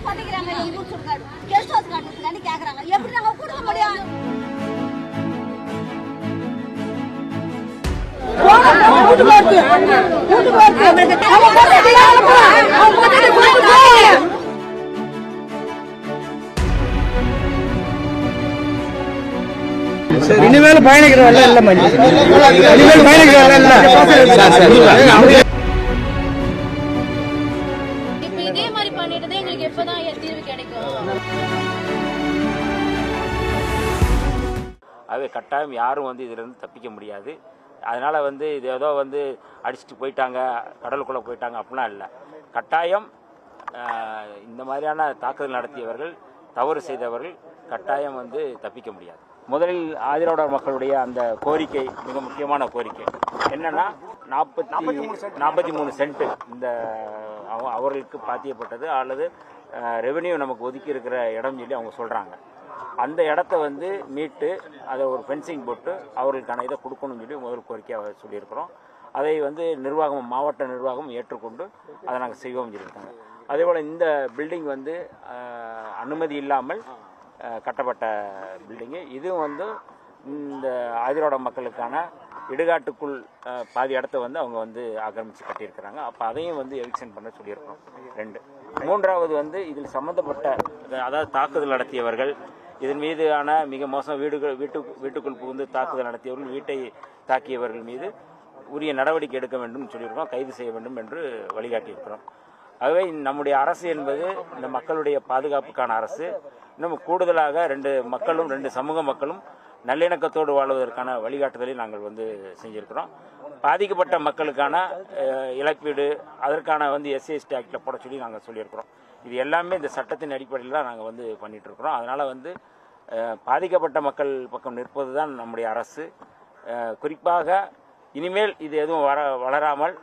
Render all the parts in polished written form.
பண்ணிக்கிறாங்க guest house காட்டுறதுக்காண்டி கேக்குறாங்க. எப்படி நாங்க கொடுக்க முடியும்? இனிமேல் பயணிக்கிற வேலை இல்ல இனிமேல் பயணிக்கிற வேலை இல்ல. இப்ப இதே மாதிரி பண்ணிட்டு எங்களுக்கு எப்பதான் தீர்வு கிடைக்கும்? அது கட்டாயம் யாரும் வந்து இதுல இருந்து தப்பிக்க முடியாது. அதனால வந்து இது ஏதோ வந்து அடிச்சுட்டு போயிட்டாங்க, கடலுக்குள்ள போயிட்டாங்க அப்படிலாம் இல்லை. கட்டாயம் இந்த மாதிரியான தாக்குதல் நடத்தியவர்கள், தவறு செய்தவர்கள் கட்டாயம் வந்து தப்பிக்க முடியாது. முதலில் ஆதிராவிடர் மக்களுடைய அந்த கோரிக்கை மிக முக்கியமான கோரிக்கை என்னன்னா 43 சென்ட் இந்த அவர்களுக்கு பாத்தியப்பட்டது அல்லது ரெவென்யூ நமக்கு ஒதுக்கி இருக்கிற இடம் சொல்லி அவங்க சொல்றாங்க. அந்த இடத்த வந்து மீட்டு அதை ஒரு ஃபென்சிங் போட்டு அவர்களுக்கான இதை கொடுக்கணும்னு சொல்லி முதல் கோரிக்கையாக சொல்லியிருக்கிறோம். அதை வந்து நிர்வாகம், மாவட்ட நிர்வாகம் ஏற்றுக்கொண்டு அதை நாங்கள் செய்வோம் சொல்லியிருக்காங்க. அதே போல் இந்த பில்டிங் வந்து அனுமதி இல்லாமல் கட்டப்பட்ட பில்டிங்கு. இதுவும் வந்து இந்த ஆதிராவிட மக்களுக்கான இடுகாட்டுக்குள் பாதி இடத்த வந்து அவங்க வந்து ஆக்கிரமித்து கட்டியிருக்கிறாங்க. அப்போ அதையும் வந்து எவிக்ஷன் பண்ண சொல்லியிருக்கிறோம். 2. மூன்றாவது வந்து இதில் சம்மந்தப்பட்ட, அதாவது தாக்குதல் நடத்தியவர்கள், இதன் மீதான மிக மோசம் வீட்டுக்குள் புகுந்து தாக்குதல் நடத்தியவர்கள், வீட்டை தாக்கியவர்கள் மீது உரிய நடவடிக்கை எடுக்க வேண்டும் சொல்லியிருக்கோம். கைது செய்ய வேண்டும் என்று வழிகாட்டியிருக்கிறோம். ஆகவே நம்முடைய அரசு என்பது இந்த மக்களுடைய பாதுகாப்புக்கான அரசு. இன்னும் கூடுதலாக 2 சமூக மக்களும் நல்லிணக்கத்தோடு வாழ்வதற்கான வழிகாட்டுதலை நாங்கள் வந்து செஞ்சிருக்கிறோம். பாதிக்கப்பட்ட மக்களுக்கான இழப்பீடு அதற்கான வந்து SC/ST ஆக்டில் போட சொல்லி நாங்கள் சொல்லியிருக்கிறோம். இது எல்லாமே இந்த சட்டத்தின் அடிப்படையில் தான் நாங்கள் வந்து பண்ணிட்டு இருக்கிறோம். அதனால வந்து பாதிக்கப்பட்ட மக்கள் பக்கம் நிற்பது தான் நம்முடைய அரசு. குறிப்பாக இனிமேல் இது எதுவும் வளராமல்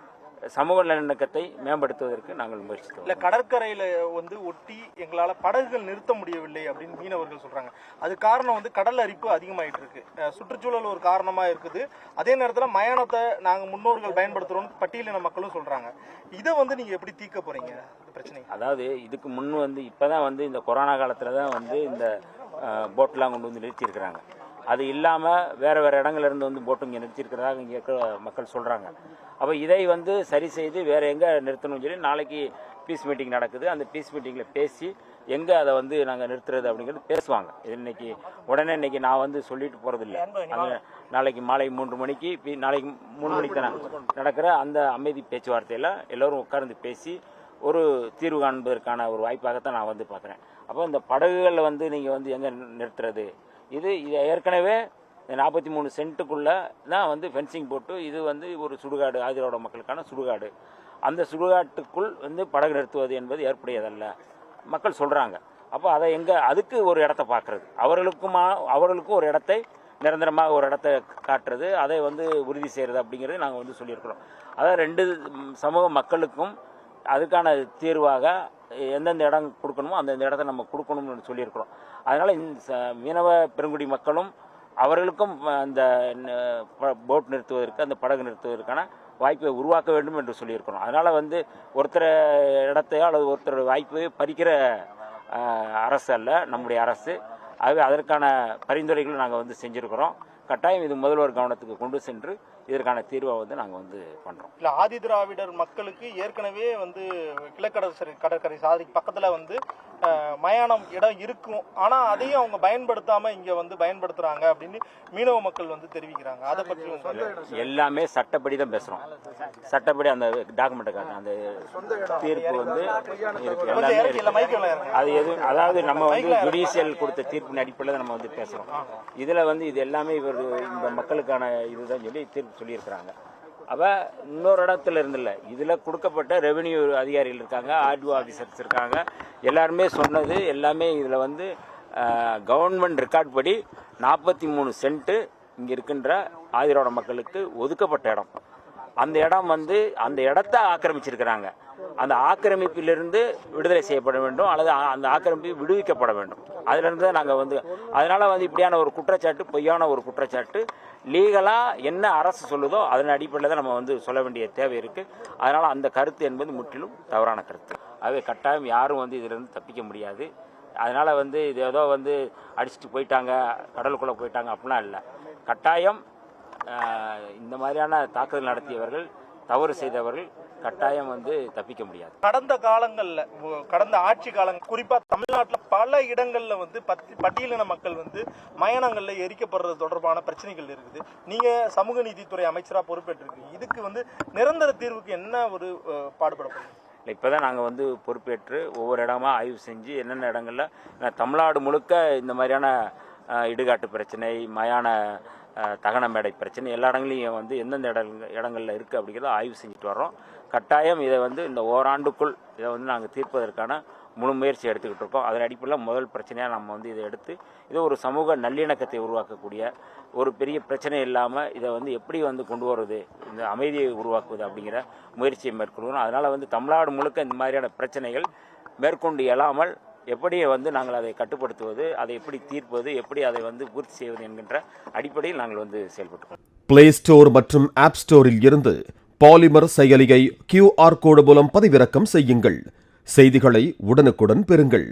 சமூக நல்லிணக்கத்தை மேம்படுத்துவதற்கு நாங்கள் முயற்சித்தோம். இல்ல, கடற்கரையில வந்து ஒட்டி எங்களால படகுகள் நிறுத்த முடியவில்லை அப்படின்னு மீனவர்கள் சொல்றாங்க. அது காரணம் வந்து கடல் அரிப்பு அதிகமாயிட்டு இருக்கு, சுற்றுச்சூழல் ஒரு காரணமா இருக்குது. அதே நேரத்தில் மயானத்தை நாங்க முன்னோர்கள் பயன்படுத்துறோம் பட்டியலின மக்களும் சொல்றாங்க. இதை வந்து நீங்க எப்படி தீர்க்க போறீங்க பிரச்சனை? அதாவது இதுக்கு முன் வந்து இப்பதான் வந்து இந்த கொரோனா காலத்துல தான் வந்து இந்த போட்லாம் கொண்டு வந்து நிறுத்தியிருக்கிறாங்க. அது இல்லாமல் வேறு இடங்கள்ல இருந்து வந்து போட்டு இங்கே நிறுத்தியிருக்கிறதாக இங்கே இருக்கிற மக்கள் சொல்கிறாங்க. அப்போ இதை வந்து சரி செய்து வேறு எங்கே நிறுத்தணும்னு சொல்லி நாளைக்கு பீஸ் மீட்டிங் நடக்குது. அந்த பீஸ் மீட்டிங்கில் பேசி எங்கே அதை வந்து நாங்கள் நிறுத்துறது அப்படிங்கிறது பேசுவாங்க. இது இன்னைக்கு நான் வந்து சொல்லிட்டு போகிறதில்ல. நாளைக்கு மாலை 3 மணிக்கு நாளைக்கு 3 மணிக்கு தானே நடக்கிற அந்த அமைதி பேச்சுவார்த்தையில் எல்லோரும் உட்கார்ந்து பேசி ஒரு தீர்வு காண்பதற்கான ஒரு வாய்ப்பாகத்தான் நான் வந்து பார்க்குறேன். அப்போ இந்த படகுகளில் வந்து நீங்கள் வந்து எங்கே நிறுத்துறது, இது ஏற்கனவே 43 சென்ட்டுக்குள்ளே தான் வந்து ஃபென்சிங் போட்டு இது வந்து ஒரு சுடுகாடு, ஆதிராவிட மக்களுக்கான சுடுகாடு. அந்த சுடுகாட்டுக்குள் வந்து படகு நிறுத்துவது என்பது ஏற்புடையதல்ல மக்கள் சொல்கிறாங்க. அப்போ அதை அதுக்கு ஒரு இடத்த பார்க்குறது, அவர்களுக்கும் ஒரு இடத்தை நிரந்தரமாக ஒரு இடத்த காட்டுறது, அதை வந்து உறுதி செய்கிறது அப்படிங்கிறது நாங்கள் வந்து சொல்லியிருக்கிறோம். அதாவது 2 சமூக மக்களுக்கும் அதுக்கான தீர்வாக எந்தெந்த இடம் கொடுக்கணுமோ அந்தந்த இடத்த நம்ம கொடுக்கணும்னு சொல்லியிருக்கிறோம். அதனால் மீனவ பெருங்குடி மக்களும் அவர்களுக்கும் அந்த போட் நிறுத்துவதற்கு, அந்த படகு நிறுத்துவதற்கான வாய்ப்பை உருவாக்க வேண்டும் என்று சொல்லியிருக்கிறோம். அதனால் வந்து ஒருத்தர் இடத்தையோ அல்லது ஒருத்தர் வாய்ப்பை பறிக்கிற அரசு அல்ல நம்முடைய அரசு. ஆகவே அதற்கான பரிந்துரைகளை நாங்கள் வந்து செஞ்சுருக்கிறோம். கட்டாயம் இது முதல்வர் கவனத்துக்கு கொண்டு சென்று இதற்கான தீர்வை வந்து நாங்கள் வந்து பண்ணுறோம். இல்லை, ஆதி திராவிடர் மக்களுக்கு ஏற்கனவே வந்து கடற்கரை சாதி பக்கத்தில் வந்து மயானம் இடம் இருக்கும். ஆனால் அதையும் அவங்க பயன்படுத்தாமல் இங்கே வந்து பயன்படுத்துகிறாங்க அப்படின்னு மீனவ மக்கள் வந்து தெரிவிக்கிறாங்க. அதை பற்றி எல்லாமே சட்டப்படி தான் பேசுகிறோம். சட்டப்படி அந்த டாக்குமெண்ட் அந்த தீர்ப்பு வந்து அது எதுவும், அதாவது நம்ம வந்து ஜுடிஷியல் கொடுத்த தீர்ப்பின் அடிப்படையில் நம்ம வந்து பேசுகிறோம். இதில் வந்து இது எல்லாமே இந்த மக்களுக்கான இதுதான் சொல்லி தீர்ப்பு சொல்லியிருக்கிறாங்க. அப்போ இன்னொரு இடத்துல இருந்தில்ல, இதில் கொடுக்கப்பட்ட ரெவென்யூ அதிகாரிகள் இருக்காங்க, ஆர்டிஓ ஆஃபீஸர்ஸ் இருக்காங்க, எல்லாருமே சொன்னது எல்லாமே இதில் வந்து கவர்மெண்ட் ரெக்கார்ட் படி 43 சென்ட்டு இங்கே இருக்கின்ற ஆதிராவிட மக்களுக்கு ஒதுக்கப்பட்ட இடம். அந்த இடம் வந்து அந்த இடத்தை ஆக்கிரமிச்சிருக்கிறாங்க. அந்த ஆக்கிரமிப்பிலிருந்து விடுதலை செய்யப்பட வேண்டும் அல்லது அந்த ஆக்கிரமிப்பு விடுவிக்கப்பட வேண்டும். அதிலிருந்து தான் நாங்கள் வந்து அதனால வந்து இப்படியான ஒரு குற்றச்சாட்டு, பொய்யான ஒரு குற்றச்சாட்டு, லீகலாக என்ன அரசு சொல்லுதோ அதன் அடிப்படையில் தான் நம்ம வந்து சொல்ல வேண்டிய தேவை இருக்குது. அதனால் அந்த கருத்து என்பது முற்றிலும் தவறான கருத்து. ஆகவே கட்டாயம் யாரும் வந்து இதிலிருந்து தப்பிக்க முடியாது. அதனால் வந்து இது ஏதோ வந்து அடிச்சுட்டு போயிட்டாங்க, கடலுக்குள்ளே போயிட்டாங்க அப்படிலாம் இல்லை. கட்டாயம் இந்த மாதிரியான தாக்குதல் நடத்தியவர்கள், தவறு செய்தவர்கள் கட்டாயம் வந்து தப்பிக்க முடியாது. கடந்த காலங்கள்ல, கடந்த ஆட்சி காலங்கள், குறிப்பா தமிழ்நாட்டில் பல இடங்கள்ல வந்து பட்டியலின மக்கள் வந்து மயானங்கள்ல எரிக்கப்படுறது தொடர்பான பிரச்சனைகள் இருக்குது. நீங்க சமூக நீதித்துறை அமைச்சரா பொறுப்பேற்றிருக்கீங்க. இதுக்கு வந்து நிரந்தர தீர்வுக்கு என்ன ஒரு பாடுபடப்படுது? இப்போ தான் நாங்கள் வந்து பொறுப்பேற்று ஒவ்வொரு இடமா ஆய்வு செஞ்சு என்னென்ன இடங்களில் தமிழ்நாடு முழுக்க இந்த மாதிரியான இடுகாட்டு பிரச்சனை, மயான தகன மேடை பிரச்சனை எல்லா இடங்களையும் வந்து எந்தெந்த இடங்களில் இருக்குது அப்படிங்கிறத ஆய்வு செஞ்சுட்டு வர்றோம். கட்டாயம் இதை வந்து இந்த ஓராண்டுக்குள் இதை வந்து நாங்கள் தீர்ப்பதற்கான முழு முயற்சி எடுத்துக்கிட்டு இருக்கோம். அதன் அடிப்படையில் முதல் பிரச்சனையாக நம்ம வந்து இதை எடுத்து இதை ஒரு சமூக நல்லிணக்கத்தை உருவாக்கக்கூடிய ஒரு பெரிய பிரச்சனை இல்லாமல் இதை வந்து எப்படி வந்து கொண்டு வருவது, இந்த அமைதியை உருவாக்குவது அப்படிங்கிற முயற்சியை மேற்கொள்கிறோம். அதனால் வந்து தமிழ்நாடு முழுக்க இந்த மாதிரியான பிரச்சனைகள் மேற்கொண்டு இயலாமல் எப்படி வந்து நாங்கள் அதை கட்டுப்படுத்துவது, அதை எப்படி தீர்ப்பது, எப்படி அதை வந்து பூர்த்தி செய்வது என்கின்ற அடிப்படையில் நாங்கள் வந்து செயல்பட்டுள்ளோம். பிளே ஸ்டோர் மற்றும் ஆப் ஸ்டோரில் இருந்து பாலிமர் செயலியை QR கோடு மூலம் பதிவிறக்கம் செய்யுங்கள். செய்திகளை உடனுக்குடன் பெறுங்கள்.